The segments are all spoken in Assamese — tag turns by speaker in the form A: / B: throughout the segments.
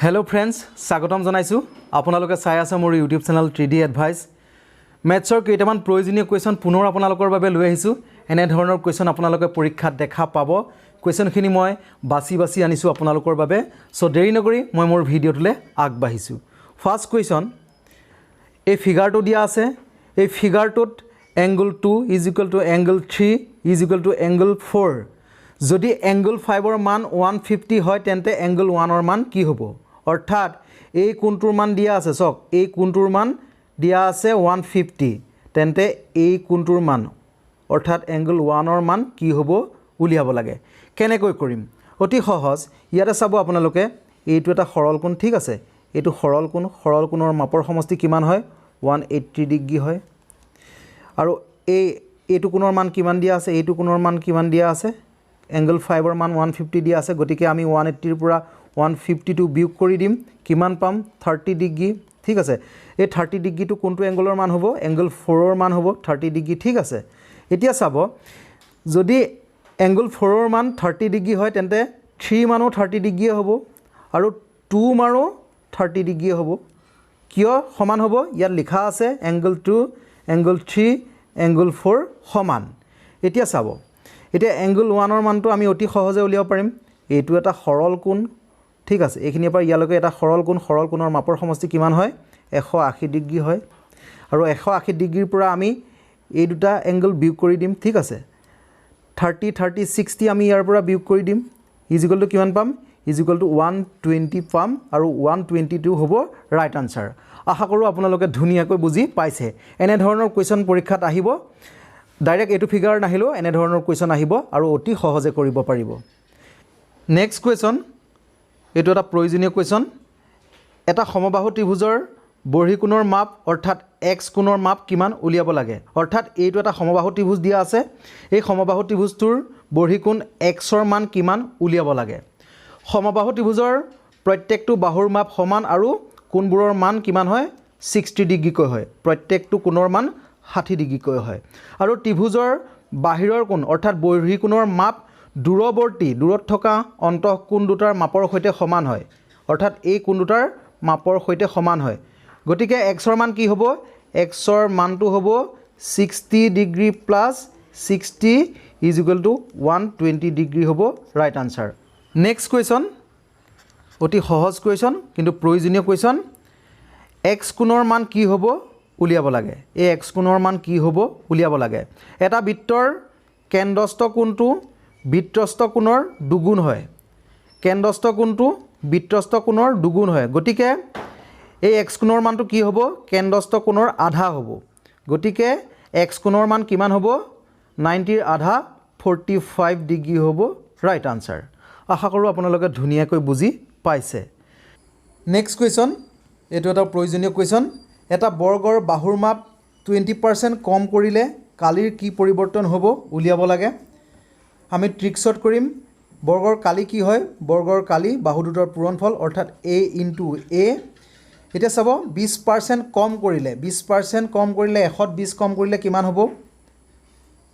A: हेलो फ्रेंड्स स्वागतम जनाइছো আপোনালোকে চাই আছে মোৰ ইউটিউব চেনেল 3D এডভাইস মেথছৰ কেইটামান প্ৰয়োজনীয় কোৱেশ্চন পুনৰ আপোনালোকৰ বাবে লৈ আহিছো এনে ধৰণৰ কোৱেশ্চন আপোনালোকে পৰীক্ষাত দেখা পাব কোৱেশ্চনখিনি মই বাছি আনিছো আপোনালোকৰ বাবে সো দেৰি নকৰি মই মোৰ ভিডিঅটোলে আগবাঢ়িছো ফাৰ্স্ট কোৱেশ্চন এই ফিগাৰটো দিয়া আছে এই ফিগাৰটোত এংগল 2 = এংগল 3 = এংগল 4 যদি এংগল 5 ৰ মান 150 হয় তেন্তে এংগল 1 ৰ মান কি হ'ব অৰ্থাৎ এই কোণটোৰ মান দিয়া আছে সক এই কোণটোৰ মান দিয়া আছে 150 তেন্তে এই কোণটোৰ মান অৰ্থাৎ এংগল 1 ৰ মান কি হ'ব উলিয়াব লাগে কেনেকৈ কৰিম অতি সহজ ইয়াতে চাব আপোনালোকে এইটো এটা সৰল কোণ ঠিক আছে এইটো সৰল কোণৰ মাপৰ সমষ্টি কিমান হয় 180 ডিগ্ৰী হয় আৰু এইটো কোণৰ মান কিমান দিয়া আছে এইটো কোণৰ মান কিমান দিয়া আছে এংগল 5 ৰ মান 150 দিয়া আছে গতিকে আমি 180 ৰ পৰা 150 টু বিয়োগ কৰি দিম কিমান পাম 30 ডিগ্ৰী ঠিক আছে এই 30 ডিগ্ৰীটো কোনটো এংগলৰ মান হ'ব এংগল 4 ৰ মান হ'ব 30 ডিগ্ৰী ঠিক আছে এতিয়া চাব যদি এংগল 4 ৰ মান 30 ডিগ্ৰী হয় তেন্তে 3 মানো 30 ডিগ্ৰী হ'ব আৰু 2 মানো 30 ডিগ্ৰী হ'ব কিয় সমান হ'ব ইয়াত লিখা আছে এংগল 2 এংগল 3 এংগল 4 সমান এতিয়া চাব এতিয়া এংগল 1 ৰ মানটো আমি অতি সহজে উলিয়াব পাৰিম এইটো এটা সৰল কোণ ঠিক আছে এইখিনিৰ পৰা ইয়ালৈকে এটা সৰল কোণৰ মাপৰ সমষ্টি কিমান হয় 180 ডিগ্ৰী হয় আৰু 180 ডিগ্ৰীৰ পৰা আমি এই দুটা এংগল বিয়োগ কৰি দিম ঠিক আছে 30 60 আমি ইয়াৰ পৰা বিয়োগ কৰি দিম = কিমান পাম = 120 পাম আৰু 122 হ'ব ৰাইট আনসাৰ আশা কৰোঁ আপোনালোকে ধুনীয়াকৈ বুজি পাইছে এনে ধৰণৰ কোৱেশ্চন পৰীক্ষাত আহিব ডাইৰেক্ট এইটো ফিগাৰ নাহিলেও এনে ধৰণৰ কোৱেশ্চন আহিব আৰু অতি সহজে কৰিব পাৰিব নেক্সট কোৱেশ্চন এইটো এটা প্ৰয়োজনীয় কোৱেশ্চন এটা সমবাহু ত্ৰিভুজৰ বৰ্হিকোণৰ মাপ অৰ্থাৎ x কোণৰ মাপ কিমান উলিয়াব লাগে অৰ্থাৎ এইটো এটা সমবাহু ত্ৰিভুজ দিয়া আছে এই সমবাহু ত্ৰিভুজটোৰ বৰ্হিকোণ x ৰ মান কিমান উলিয়াব লাগে সমবাহু ত্ৰিভুজৰ প্ৰত্যেকটো বাহুৰ মাপ সমান আৰু কোণবোৰৰ মান কিমান হয় 60 ডিগ্ৰীকৈ হয় প্ৰত্যেকটো কোণৰ মান 60 ডিগ্ৰীকৈ হয় আৰু ত্ৰিভুজৰ বাহিৰৰ কোণ অৰ্থাৎ বৰ্হিকোণৰ মাপ দূৰত থকা অন্তঃকোণ দুটাৰ মাপৰ সৈতে সমান হয় অৰ্থাৎ এই কোণ দুটাৰ মাপৰ সৈতে সমান হয় গতিকে x ৰ মান কি হ'ব x ৰ মানটো হ'ব 60 ডিগ্ৰী প্লাস 60 = 120 ডিগ্ৰী হ'ব ৰাইট আনসাৰ নেক্সট কোৱেশ্চন অতি সহজ কোৱেশ্চন কিন্তু প্ৰয়োজনীয় কোৱেশ্চন x কোণৰ মান কি হ'ব উলিয়াব লাগে এই x কোণৰ মান কি হ'ব উলিয়াব লাগে এটা বৃত্তৰ কেন্দ্ৰস্থ কোণটো বৃত্তস্থ কোণৰ দুগুণ হয় কেন্দ্ৰস্থ কোণটো বৃত্তস্থ কোণৰ দুগুণ হয় গতিকে এই x কোণৰ মানটো কি হ'ব কেন্দ্ৰস্থ কোণৰ আধা হ'ব গতিকে x কোণৰ মান কিমান হ'ব 90 ৰ আধা 45 ডিগ্ৰী হ'ব ৰাইট আনসাৰ আশা কৰোঁ আপোনালোকে ধুনীয়াকৈ বুজি পাইছে নেক্সট কোৱেশ্চন এইটো এটা প্ৰয়োজনীয় কোৱেশ্চন এটা বৰ্গৰ বাহুৰ মাপ 20% কম কৰিলে কালিৰ কি পৰিৱৰ্তন হ'ব উলিয়াব লাগে আমি ট্ৰিক্সত কৰিম বৰ্গৰ কালি কি হয় বৰ্গৰ কালি বাহু দুটাৰ পূৰণফল অৰ্থাৎ a * a এতিয়া চাব 20% কম কৰিলে 20% কম কৰিলে 120 কম কৰিলে কিমান হ'ব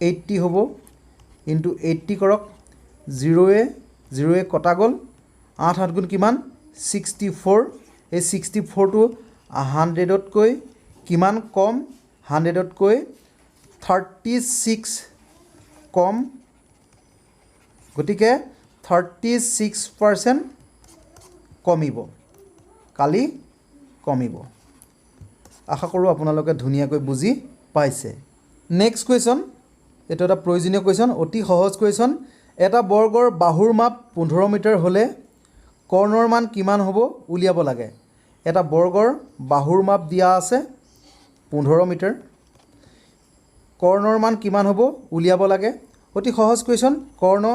A: 80 হ'ব * 80 কৰক 0 কটা গ'ল 8 গুণ কিমান 64 এই 64 টো 100তকৈ কিমান কম 100তকৈ 36 কম গতিকে 36% কমিব কালি কমিব আশা কৰোঁ আপোনালোকে ধুনীয়াকৈ বুজি পাইছে নেক্সট কোৱেশ্চন এইটো এটা প্ৰয়োজনীয় কোৱেশ্চন অতি সহজ কোৱেশ্চন এটা বৰ্গৰ বাহুৰ মাপ 15 মিটাৰ হ'লে কৰ্ণৰ মান কিমান হ'ব উলিয়াব লাগে এটা বৰ্গৰ বাহুৰ মাপ দিয়া আছে 15 মিটাৰ কৰ্ণৰ মান কিমান হ'ব উলিয়াব লাগে অতি সহজ কোৱেশ্চন কৰ্ণ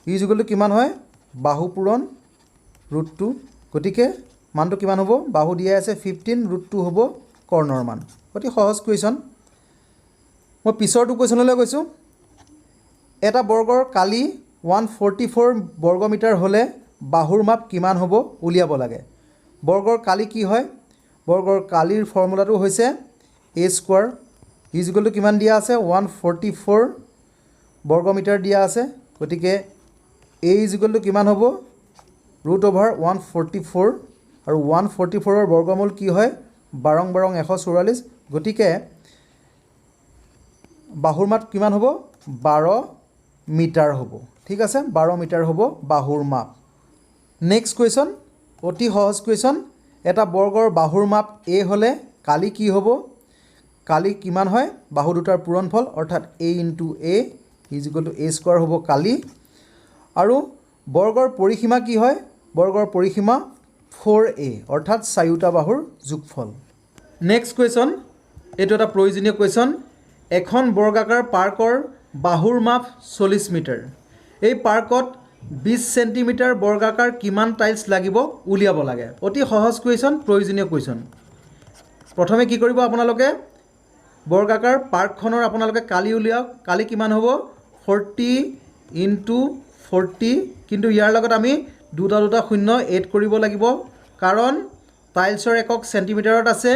A: = কিমান হয় বাহু পূৰণ √2 গতিকে মানটো কিমান হ'ব বাহু দিয়া আছে 15 √2 হ'ব কৰ্ণৰ মান অতি সহজ কোৱেশ্চন মই পিছৰটো কোৱেশ্চনলৈ গৈছো এটা বৰ্গৰ কালি 144 বৰ্গ মিটাৰ হ'লে বাহুৰ মাপ কিমান হ'ব উলিয়াব লাগে বৰ্গৰ কালি কি হয় বৰ্গৰ কালিৰ ফৰ্মুলাটো হৈছে a² = কিমান দিয়া আছে 144 বৰ্গ মিটাৰ দিয়া আছে গতিকে a = কিমান হ'ব √144 আৰু 144ৰ বৰ্গমূল কি হয় 12 12 144 গতিকে বাহুৰ মাপ কিমান হ'ব 12 মিটাৰ হ'ব ঠিক আছে 12 মিটাৰ হ'ব বাহুৰ মাপ নেক্সট কুৱেশ্যন অতি সহজ কুৱেশ্যন এটা বৰ্গৰ বাহুৰ মাপ a হলে কালি কি হ'ব কালি কিমান হয় বাহু দুটাৰ পূৰণফল অৰ্থাৎ a * a = a² হ'ব কালি আৰু বৰ্গৰ পৰিসীমা কি হয় বৰ্গৰ পৰিসীমা 4a অৰ্থাৎ চাৰিটা বাহুৰ যোগফল নেক্সট কুৱেশ্যন এইটো এটা প্ৰয়োজনীয় কুৱেশ্যন এখন বৰ্গাকাৰ পাৰ্কৰ বাহুৰ মাপ 40 মিটাৰ এই পাৰ্কত 20 সেন্টিমিটাৰ বৰ্গাকাৰ কিমান টাইলছ লাগিব উলিয়াব লাগে অতি সহজ কুৱেশ্যন প্ৰয়োজনীয় কুৱেশ্যন প্ৰথমে কি কৰিব আপোনালোকে বৰ্গাকাৰ পাৰ্কখনৰ আপোনালোকে কালি উলিয়াওক কালি কিমান হ'ব 40 * 40 কিন্তু ইয়াৰ লগত আমি দুটা শূন্য এড কৰিব লাগিব কাৰণ টাইলছৰ একক সেন্টিমিটাৰত আছে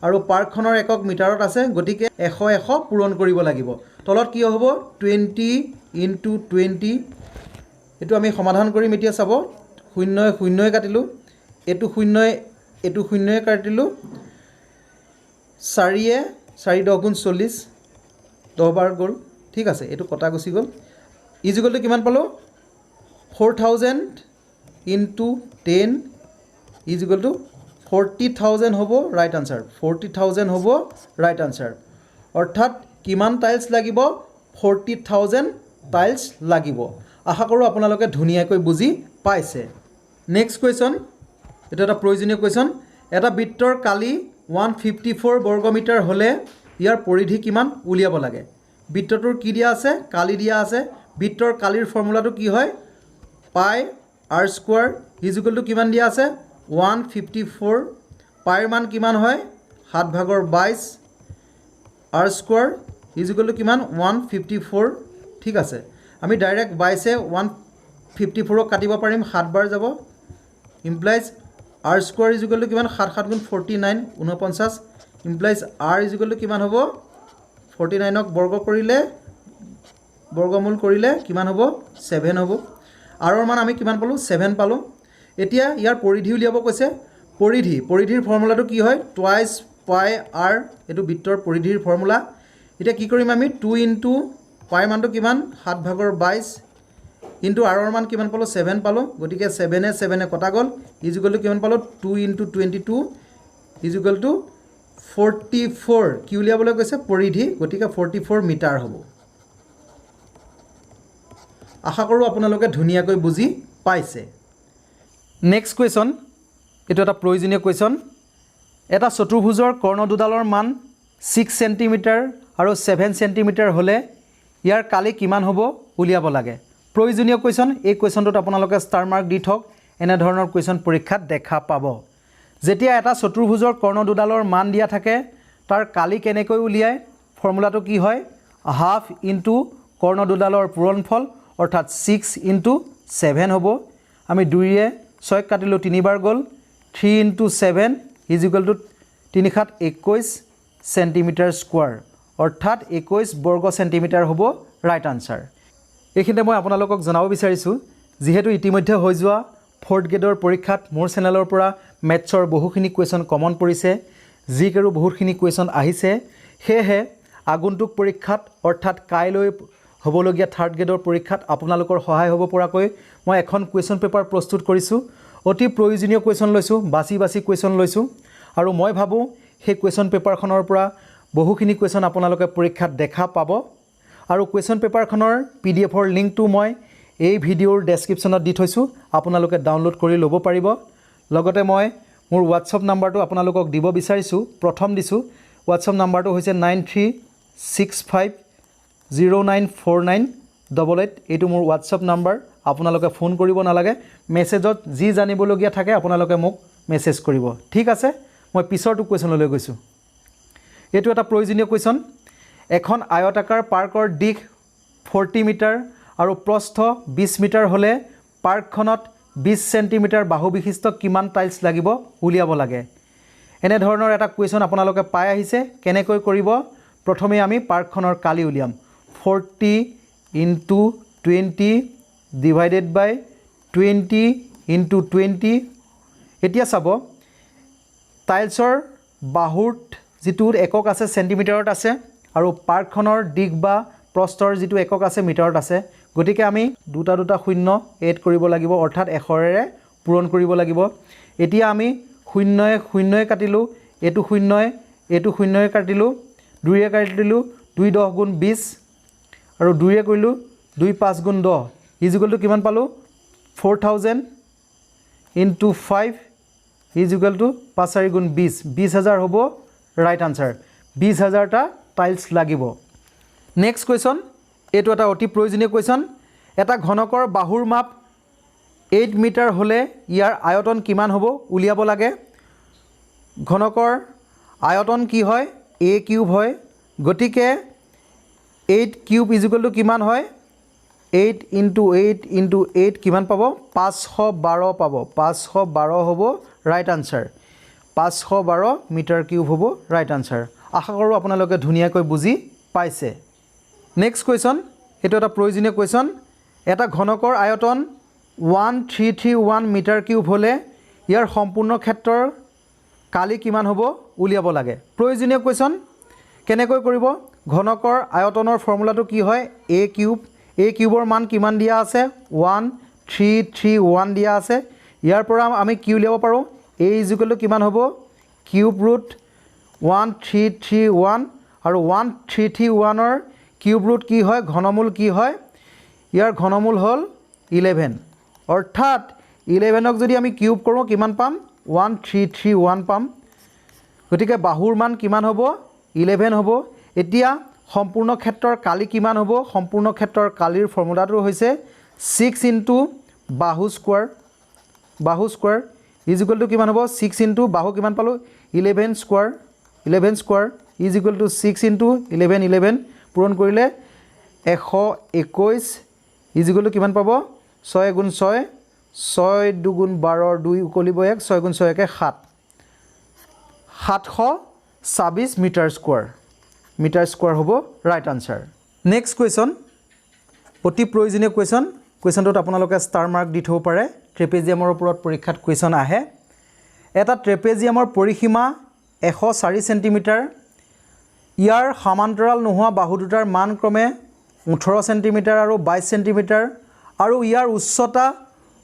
A: আৰু পাৰ্কখনৰ একক মিটাৰত আছে গতিকে 100 100 পূৰণ কৰিব লাগিব তলত কি হ'ব 20 * 20 এটো আমি সমাধান কৰিম এতিয়া চাব 0 0 কাটিলো এটো 0 কাটিলো 4 * 4 * 10 = 40 10 বাৰ গ'ল ঠিক আছে এটো কটা গুচি গ'ল ইজিকলটো কিমান পালো 4000 * 10 = 40000 হ'ব ৰাইট আনসাৰ 40000 হ'ব ৰাইট আনসাৰ অৰ্থাৎ কিমান টাইলছ লাগিব 40000 টাইলছ লাগিব আশা কৰো আপোনালোকে ধুনিয়াকৈ বুজি পাইছে নেক্সট কোৱেশ্চন এটা প্ৰয়োজনীয় কোৱেশ্চন এটা বৃত্তৰ কালি 154 বৰ্গমিটাৰ হলে ইয়াৰ পৰিধি কিমান উলিয়াব লাগে বৃত্তটোৰ কি দিয়া আছে কালি দিয়া আছে বৃত্তৰ কালিৰ ফৰ্মুলাটো কি হয় পাই r² = কিমান দিয়া আছে 154 পাইৰ মান কিমান হয় 7/22 r² = কিমান 154 ঠিক আছে আমি ডাইৰেক্ট 22 এ 154 কাটিব পাৰিম 7 বাৰ যাব ইমপ্লাইজ r² = কিমান 7 7 * 49 49 ইমপ্লাইজ r = কিমান হ'ব 49 ক বৰ্গ কৰিলে বৰ্গমূল কৰিলে কিমান হ'ব 7 হ'ব r ৰ মান আমি কিমান পালো 7 পালো এতিয়া ইয়াৰ পৰিধি উলিয়াব কৈছে পৰিধিৰ ফৰ্মুলাটো কি হয় টুৱাইস পাই r এটো বৃত্তৰ পৰিধিৰ ফৰ্মুলা এতিয়া কি কৰিম আমি 2 * পাই মানটো কিমান 7/22 ইনটু r ৰ মান কিমান পালো 7 পালো গতিকে 7 এ 7 এ কটা গল = কিমান পালো 2 * 22 = 44 কি উলিয়াবলৈ কৈছে পৰিধি গতিকে 44 মিটাৰ হ'ব আশা কৰো আপোনালোকে ধুনিয়াকৈ বুজি পাইছে নেক্সট কোৱেশ্চন এটো এটা প্ৰয়োজনীয় কোৱেশ্চন এটা চতুৰ্ভুজৰ কৰ্ণ দুডালৰ মান 6 সেন্টিমিটাৰ আৰু 7 সেন্টিমিটাৰ হলে ইয়াৰ কালি কিমান হ'ব উলিয়াব লাগে প্ৰয়োজনীয় কোৱেশ্চন এই কোৱেশ্চনটোত আপোনালোকে ষ্টাৰ মাৰ্ক দি থক এনে ধৰণৰ কোৱেশ্চন পৰীক্ষাত দেখা পাব যেতিয়া এটা চতুৰ্ভুজৰ কৰ্ণ দুডালৰ মান দিয়া থাকে তাৰ কালি কেনেকৈ উলিয়ায় ফৰ্মুলাটো কি হয় হাফ ইনটু কৰ্ণ দুডালৰ পূৰণফল অৰ্থাৎ 6 * 7 হ'ব আমি 2 এ 6 কাটিলো 3 বাৰ গ'ল 3 * 7 = 3 7 21 সেন্টিমিটাৰ স্কয়াৰ অৰ্থাৎ 21 বৰ্গ সেন্টিমিটাৰ হ'ব ৰাইট আনসাৰ এইখিনিতে মই আপোনালোকক জনাব বিচাৰিছো যেহেতু ইতিমধ্যে হৈ যোৱা 4th গ্ৰেডৰ পৰীক্ষাত মোৰ চেনেলৰ পৰা মেথছৰ বহুখিনি কোৱেশ্চন কমন পৰিছে জিকেৰো বহুখিনি কোৱেশ্চন আহিছে হেহে আগন্তুক পৰীক্ষাত অৰ্থাৎ কাইলৈ হ'বলগীয়া 3rd গ্ৰেডৰ পৰীক্ষাত আপোনালোকৰ সহায় হ'ব পৰাকৈ মই এখন কোৱেশ্চন পেপাৰ প্ৰস্তুত কৰিছো অতি প্ৰয়োজনীয় কোৱেশ্চন লৈছো বাছি কোৱেশ্চন লৈছো আৰু মই ভাবো সেই কোৱেশ্চন পেপাৰখনৰ পৰা বহুখিনি কোৱেশ্চন আপোনালোকে পৰীক্ষাত দেখা পাব আৰু কোৱেশ্চন পেপাৰখনৰ পিডিএফৰ লিংকটো মই এই ভিডিঅ'ৰ ডেসক্ৰিপচনত দি থৈছো আপোনালোকে ডাউনলোড কৰি ল'ব পাৰিব লগতে মই মোৰ WhatsApp নাম্বাৰটো আপোনালোকক দিব বিচাৰিছো প্ৰথম দিছো WhatsApp নাম্বাৰটো হৈছে 9365094988 এইটো মোৰ WhatsApp নাম্বাৰ আপোনালোকে ফোন কৰিব নালাগে মেছেজত যি জানিবলগীয়া থাকে আপোনালোকে মোক মেছেজ কৰিব ঠিক আছে মই পিছৰটো কোৱেশ্চনলৈ গৈছো এইটো এটা প্ৰয়োজনীয় কোৱেশ্চন এখন আয়তাকাৰ পাৰ্কৰ দিশ 40 মিটাৰ আৰু প্ৰস্থ 20 মিটাৰ হলে পাৰ্কখনত 20 সেন্টিমিটাৰ বাহু বিশিষ্ট কিমান টাইলছ লাগিব উলিয়াব লাগে এনে ধৰণৰ এটা কোৱেশ্চন আপোনালোকে পাই আহিছে কেনেকৈ কৰিব প্ৰথমে আমি পাৰ্কখনৰ কালি উলিয়াম 40 * 20 / 20 ইনটু 20 এতিয়া চাব টাইলছৰ বাহুৰ যেটো একক আছে সেন্টিমিটাৰত আছে আৰু পাৰ্কখনৰ দিগ বা প্ৰস্থৰ যেটো একক আছে মিটাৰত আছে গতিকে আমি দুটা শূন্য এড কৰিব লাগিব অৰ্থাৎ 100 ৰে পূৰণ কৰিব লাগিব এতিয়া আমি শূন্যয়ে কাটিলো এটো শূন্যয়ে কাটিলো 2 য়ে কাটিলো 2 10 গুণ 20 আৰু 2 য়ে কৰিলো 2 5 গুণ 10 ইজ ইকুৱেল টু কিমান পালো 4000 ইনটু 5 ইজ ইকুৱেল টু 5 4 গুণ 20 20000 হ'ব ৰাইট আনসাৰ 20000 টা টাইলছ লাগিব নেক্সট কোৱেশ্চন এটো এটা অতি প্ৰয়োজনীয় কোৱেশ্চন এটা ঘনকৰ বাহুৰ মাপ 8 মিটাৰ হলে ইয়াৰ আয়তন কিমান হ'ব উলিয়াব লাগে ঘনকৰ আয়তন কি হয় a কিউব হয় গতিকে 8 কিউব ইজ ইকুৱেল টু কিমান হয় 8 ইনটু 8 কিমান পাব 512 পাব 512 হ'ব ৰাইট আনসাৰ 512 মিটাৰ কিউব হ'ব ৰাইট আনসাৰ আশা কৰো আপোনালোকে ধুনিয়াকৈ বুজি পাইছে নেক্সট কোৱেশ্চন এটো এটা প্ৰয়োজনীয় কোৱেশ্চন এটা ঘনকৰ আয়তন 1331 মিটাৰ কিউব হলে ইয়াৰ সম্পূৰ্ণ ক্ষেত্ৰৰ কালি কিমান হ'ব উলিয়াব লাগে প্ৰয়োজনীয় কোৱেশ্চন কেনেকৈ কৰিব ঘনকৰ আয়তনৰ ফৰ্মুলাটো কি হয় a কিউবৰ মান কিমান দিয়া আছে 1331 দিয়া আছে ইয়াৰ পৰা আমি কি উলিয়াব পাৰো a ইজ ইকুৱেল টু কিমান হ'ব কিউব ৰুট 1331 আৰু 1331 ৰ কিউব ৰুট কি হয় ঘনমূল কি হয় ইয়াৰ ঘনমূল হল 11 অৰ্থাৎ 11ক যদি আমি কিউব কৰো কিমান পাম 1331 পাম গতিকে বাহুৰ মান কিমান হ'ব 11 হ'ব এতিয়া সম্পূৰ্ণ ক্ষেত্ৰৰ কালি কিমান হ'ব সম্পূৰ্ণ ক্ষেত্ৰৰ কালিৰ ফৰ্মুলাটো হৈছে 6 ইনটু বাহু স্কয়াৰ ইজ ইকুৱেল টু কিমান হ'ব 6 ইনটু বাহু কিমান পালো 11 square is equal two 6 into 11 পূৰণ কৰিলে 121 ইজ ইকুৱেল টু কিমান পাব 6 গুণ 6 6 দুগুণ 12 2 উকলিব 1 6 গুণ 6 কে 7 726 মিটাৰ স্কয়াৰ হ'ব ৰাইট আনসাৰ নেক্সট কোৱেশ্চন অতি প্ৰয়োজনীয় কোৱেশ্চনটোত আপোনালোকে ষ্টাৰ মাৰ্ক দি থব পাৰে ট্ৰেপেজিয়ামৰ ওপৰত পৰীক্ষাত কোৱেশ্চন আহে এটা ট্ৰেপেজিয়ামৰ পৰিসীমা 104 সেন্টিমিটাৰ ইয়াৰ সমান্তৰাল নোহোৱা বাহু দুটাৰ মান ক্ৰমে 18 সেন্টিমিটাৰ আৰু 22 সেন্টিমিটাৰ আৰু ইয়াৰ উচ্চতা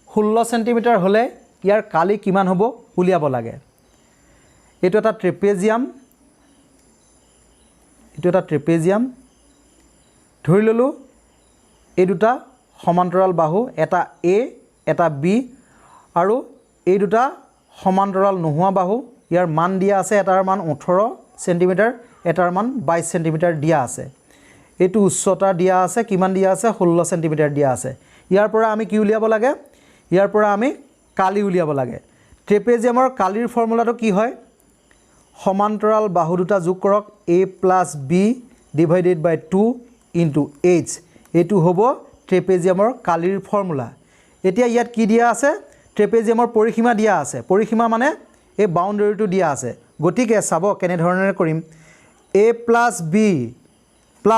A: 16 সেন্টিমিটাৰ হলে ইয়াৰ কালি কিমান হ'ব উলিয়াব লাগে এটো এটা ট্ৰেপেজিয়াম ধৰি ললো এই দুটা সমান্তৰাল বাহু এটা a এটা b আৰু এই দুটা সমান্তৰাল নোহোৱা বাহু ইয়াৰ মান দিয়া আছে এটাৰ মান 18 সেন্টিমিটাৰ এটাৰ মান 22 সেন্টিমিটাৰ দিয়া আছে এটো উচ্চতা দিয়া আছে কিমান দিয়া আছে 16 সেন্টিমিটাৰ দিয়া আছে ইয়াৰ পৰা আমি কি উলিয়াব লাগে ইয়াৰ পৰা আমি কালি উলিয়াব লাগে ট্ৰেপেজিয়ামৰ কালিৰ ফৰ্মুলাটো কি হয় সমান্তৰাল বাহু দুটা যোগ কৰক a + b divided by 2 into h এটো হ'ব ট্ৰেপেজিয়ামৰ কালিৰ ফৰ্মুলা এতিয়া ইয়াত কি দিয়া আছে ট্ৰেপেজিয়ামৰ পৰিসীমা দিয়া আছে পৰিসীমা মানে এই বাউন্ডাৰীটো দিয়া আছে গতিকে চাব কেনে ধৰণেৰে কৰিম a + b +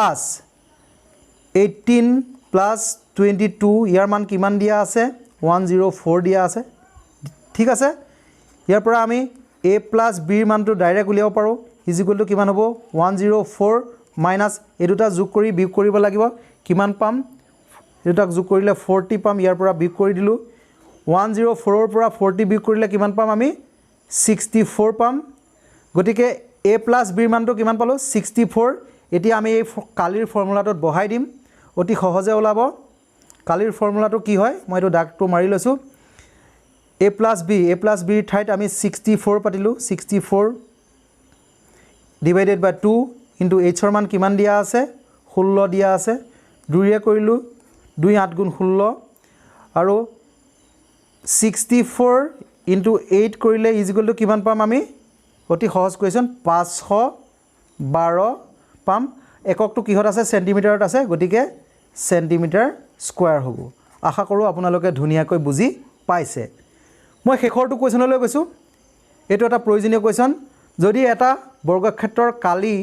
A: 18 + 22 ইয়াৰ মান কিমান দিয়া আছে 104 দিয়া আছে ঠিক আছে ইয়াৰ পৰা আমি a + b ৰ মানটো ডাইৰেক্ট উলিয়াব পাৰো ইজ ইকুৱেল টু কিমান হ'ব 104 মাইনাস এই দুটা যোগ কৰি বিয়োগ কৰিব লাগিব কিমান পাম এই দুটা যোগ কৰিলে 40 পাম ইয়াৰ পৰা বিয়োগ কৰি দিলো 104 ৰ পৰা 40 বিয়োগ কৰিলে কিমান পাম আমি 64 পাম গতিকে a + b ৰ মানটো কিমান পালো 64 এতিয়া আমি এই কালিৰ ফৰ্মুলাটোত বহাই দিম অতি সহজে ওলাব কালিৰ ফৰ্মুলাটো কি হয় মই এটো দাগটো মাৰি লৈছো a + b ৰ ঠাইত আমি 64 পাতিলো 64 ডিভাইডেড বাই 2 ইনটু h ৰ মান কিমান দিয়া আছে 16 দিয়া আছে 2 ৰে কৰিলো 2 8 গুণ 16 আৰু 64 ইনটু 8 কৰিলে ইজ ইকুৱেল টু কিমান পাম আমি অতি সহজ কোৱেশ্চন 512 পাম এককটো কিহত আছে সেন্টিমিটাৰত আছে গতিকে সেন্টিমিটাৰ স্কয়াৰ হ'ব আশা কৰো আপোনালোকে ধুনিয়াকৈ বুজি পাইছে মই শেষৰটো কোৱেশ্চনলৈ গৈছো এটো এটা প্ৰয়োজনীয় কোৱেশ্চন যদি এটা বৰ্গক্ষেত্ৰৰ কালি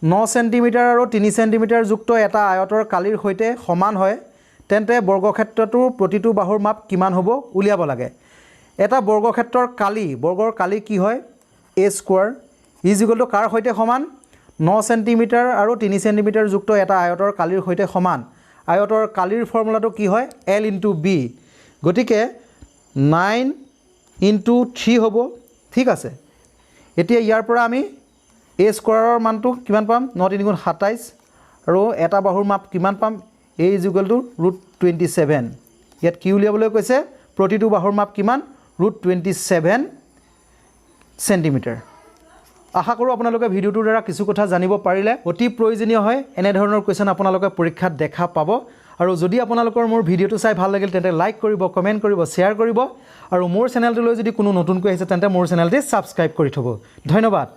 A: 9 সেন্টিমিটাৰ আৰু 3 সেন্টিমিটাৰ যুক্ত এটা আয়তৰ কালিৰ হৈতে সমান হয় তেন্তে বৰ্গক্ষেত্ৰটোৰ প্ৰতিটো বাহুৰ মাপ কিমান হ'ব উলিয়াব লাগে। এটা বৰ্গক্ষেত্ৰৰ বৰ্গৰ কালি কি হয় a square is equal to কাৰ সৈতে সমান 9 চেণ্টিমিটাৰ আৰু 3 চেণ্টিমিটাৰ যুক্ত এটা আয়তৰ কালিৰ সৈতে সমান। আয়তৰ কালিৰ ফৰ্মুলাটো কি হয় L ইনটু B। গতিকে 9 ইনটু 3 হ'ব। ঠিক আছে, এতিয়া ইয়াৰ পৰা আমি a স্কোৱাৰৰ মানটো কিমান পাম 9 3 গুণ 27 আৰু এটা বাহুৰ মাপ কিমান পাম a ইজ ইকুৱেল টু √27। ইয়াত কি উলিয়াবলৈ কৈছে প্ৰতিটো বাহুৰ মাপ কিমান √27 চেণ্টিমিটাৰ। আশা কৰোঁ আপোনালোকে ভিডিঅ'টোৰ দ্বাৰা কিছু কথা জানিব পাৰিলে। অতি প্ৰয়োজনীয় হয় এনেধৰণৰ কুৱেশ্যন আপোনালোকে পৰীক্ষাত দেখা পাব। আৰু যদি আপোনালোকৰ মোৰ ভিডিঅ'টো চাই ভাল লাগিল তেন্তে লাইক কৰিব, কমেণ্ট কৰিব, শ্বেয়াৰ কৰিব আৰু মোৰ চেনেলটোলৈ যদি কোনো নতুনকৈ আহিছে তেন্তে মোৰ চেনেলটি ছাবস্ক্ৰাইব কৰি থ'ব। ধন্যবাদ।